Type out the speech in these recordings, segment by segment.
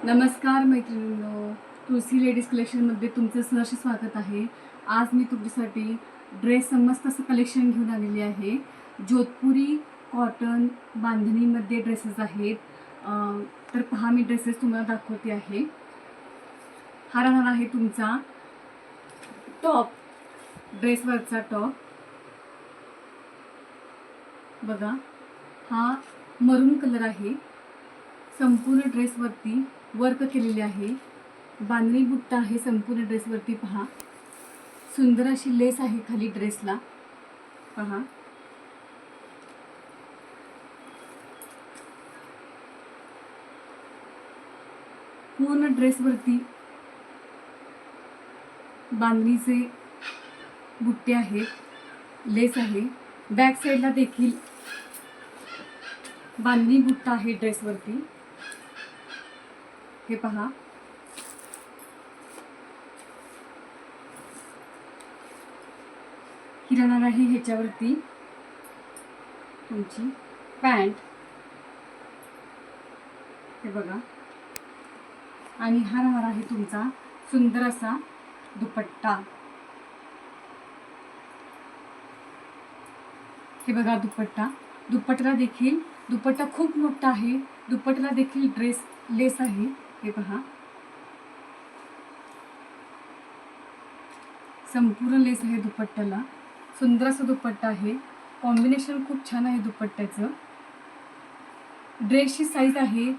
नमस्कार मैत्रिणींनो, तुलसी लेडीज कलेक्शनमध्ये तुमचं सहर्ष स्वागत आहे. आज मी तुमच्यासाठी ड्रेस मस्त असं कलेक्शन घेऊन आलेली आहे. जोधपुरी कॉटन बांधणीमध्ये ड्रेसेस आहेत. तर पहा, मी ड्रेसेस तुम्हाला दाखवते आहे. हा राहणार आहे तुमचा टॉप, ड्रेसवरचा टॉप. बघा, हा मरून कलर आहे. संपूर्ण ड्रेसवरती वर्क केलेले आहे. बांधणी बुट्टा आहे संपूर्ण ड्रेसवरती. पहा, सुंदर अशी लेस आहे खाली ड्रेसला. पहा, पूर्ण ड्रेसवरती बांधणीचे बुट्टे आहेत, लेस आहे. बॅक साईडला देखील बांधणी बुट्टा आहे ड्रेसवरती. हे पहा, ही राहणार आहे ह्याच्यावरती तुमची पॅन्ट. हे बघा, आणि हा राहणार आहे तुमचा सुंदर असा दुपट्टा. हे बघा दुपट्टा. दुपट्टा खूप मोठा आहे. दुपट्ट्याला देखील लेस आहे. हे पहा, संपूर्ण लेस आहे दुपट्ट्याला. सुंदर असा दुपट्टा आहे. कॉम्बिनेशन खूप छान आहे दुपट्ट्याचं. ड्रेसची साईज आहे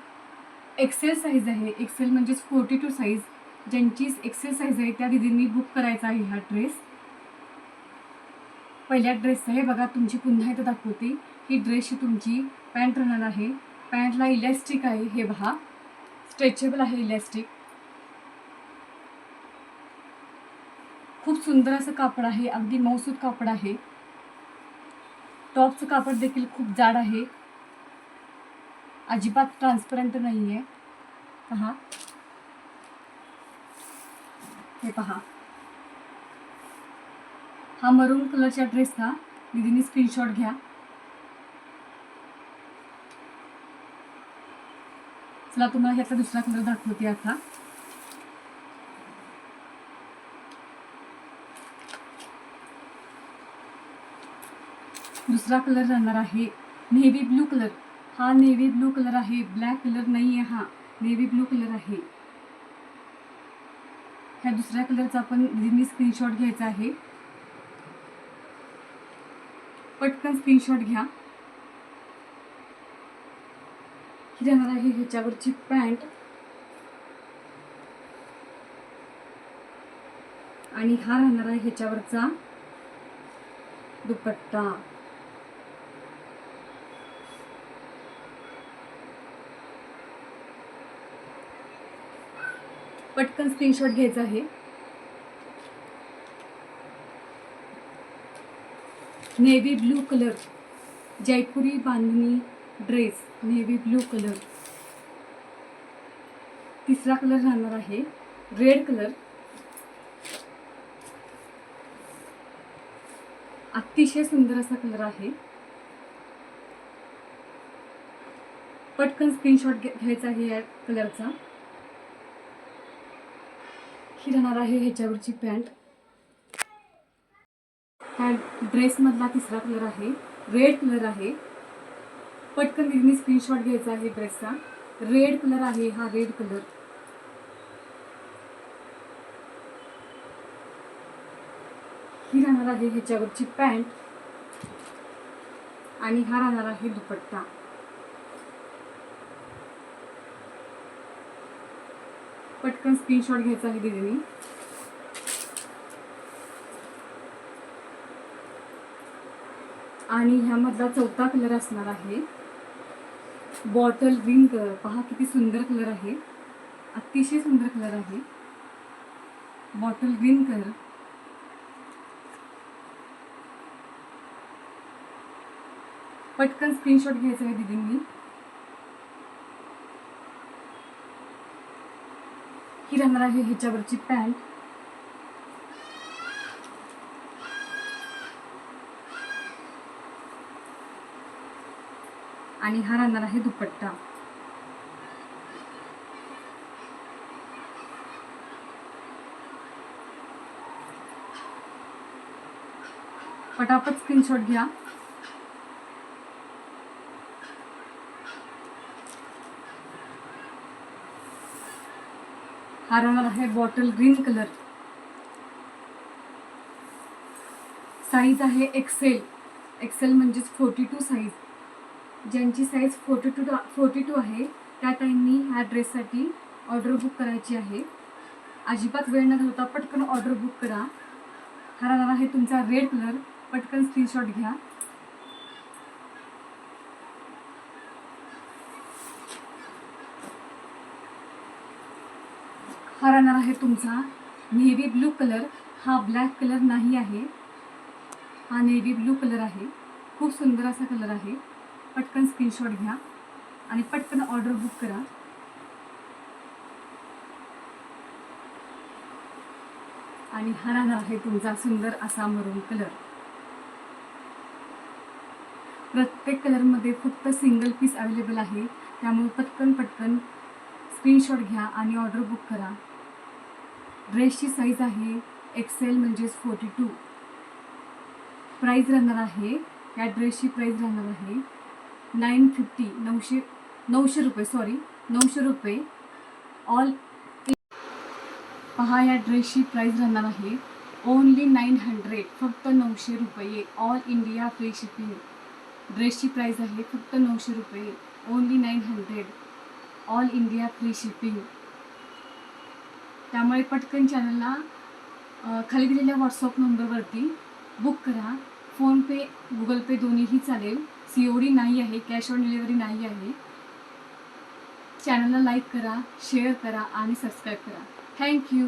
एक्सेल साईज आहे. एक्सेल म्हणजेच 42 साईज. ज्यांची एक्सेल साईज आहे त्या दीदींनी बुक करायचा आहे हा ड्रेस. पहिल्या ड्रेसचं आहे बघा, तुमची पुन्हा इथं दाखवते. ही ड्रेसची तुमची पॅन्ट राहणार आहे. पॅन्टला इलॅस्टिक आहे. हे पहा, स्ट्रेचेबल आहे इलॅस्टिक. खूप सुंदर असं कापड आहे, अगदी मऊसूत कापड आहे. टॉपचं कापड देखील खूप जाड आहे, अजिबात ट्रान्सपरंट नाही आहे. पहा, हे पहा, हा मरून कलरच्या ड्रेसचा दीदींनी स्क्रीनशॉट घ्या. चला, तुम्हाला ह्याचा दुसरा कलर दाखवते आता. दुसरा कलर राहणार आहे नेव्ही ब्लू कलर. हा नेव्ही ब्लू कलर आहे, ब्लॅक कलर नाही आहे. हा नेव्ही ब्लू कलर आहे. ह्या दुसऱ्या कलरचा आपण दीदींनी स्क्रीनशॉट घ्यायचा आहे. पटकन स्क्रीनशॉट घ्या. ही राहणार आहे ह्याच्यावरची पॅन्ट, आणि हा राहणार आहे ह्याच्यावरचा दुपट्टा. पटकन स्क्रीनशॉट घ्यायचा आहे. नेव्ही ब्लू कलर, जयपुरी बांधणी ड्रेस, नेव्ही ब्लू कलर. तिसरा कलर राहणार आहे रेड कलर. अतिशय सुंदर असा कलर आहे. पटकन स्क्रीनशॉट घ्यायचा आहे या कलरचा. ही राहणार आहे ह्याच्यावरची पॅन्ट. ह्या ड्रेसमधला तिसरा कलर आहे रेड कलर आहे. पटकन दीदींनी स्क्रीनशॉट घ्यायचा आहे ड्रेसचा. रेड कलर आहे हा, रेड कलर. ही राहणार आहे ह्याच्यावरची पॅन्ट, आणि हा राहणार आहे दुपट्टा. पटकन स्क्रीनशॉट घ्यायचा आहे दीदींनी. आणि ह्यामधला चौथा कलर असणार आहे बॉटल ग्रीन कलर. पहा, किती सुंदर कलर आहे, अतिशय सुंदर कलर आहे. Bottle green colour. पटकन स्क्रीनशॉट घ्यायचा आहे दीदींनी. ही राहणार आहे ह्याच्यावरची पॅन्ट, आणि हा राहणार आहे दुपट्टा. पटापट स्क्रीनशॉट घ्या. हा राहणार आहे बॉटल ग्रीन कलर. साईज आहे एक्सेल. एक्सेल म्हणजेच 42 साईज. ज्यांची साईज 42 आहे त्या ताईंनी ह्या ड्रेससाठी ऑर्डर बुक करायची आहे. अजिबात वेळ न घालवता पटकन ऑर्डर बुक करा. हा राहणार आहे तुमचा रेड कलर. पटकन स्क्रीनशॉट घ्या. हा राहणार आहे तुमचा नेव्ही ब्लू कलर. हा ब्लॅक कलर नाही आहे, हा नेव्ही ब्लू कलर आहे. खूप सुंदर असा कलर आहे. पटकन स्क्रीनशॉट घ्या आणि पटकन ऑर्डर बुक करा. आणि हा राहणार आहे तुमचा सुंदर असा मरून कलर. प्रत्येक कलरमध्ये फक्त सिंगल पीस अवेलेबल आहे, त्यामुळे पटकन स्क्रीनशॉट घ्या आणि ऑर्डर बुक करा. ड्रेसची साईज आहे एक्सेल म्हणजेच 42. प्राईज राहणार आहे, या ड्रेसची प्राईज राहणार आहे 950. 900 रुपये, सॉरी 900 रुपये. ऑल पहा, या ड्रेसची प्राईज राहणार आहे ओनली 900. फक्त 900 रुपये. All India free shipping. ड्रेसची प्राईज आहे फक्त 900 रुपये. Only 900. All India free shipping. त्यामुळे पटकन चॅनलला खाली दिलेल्या व्हॉट्सअप नंबरवरती बुक करा. फोनपे, गुगल पे दोन्हीही चालेल. COD नाही आहे, कॅश ऑन डिलिव्हरी नाही आहे. चॅनलला लाईक करा, शेअर करा आणि सबस्क्राईब करा. थँक्यू.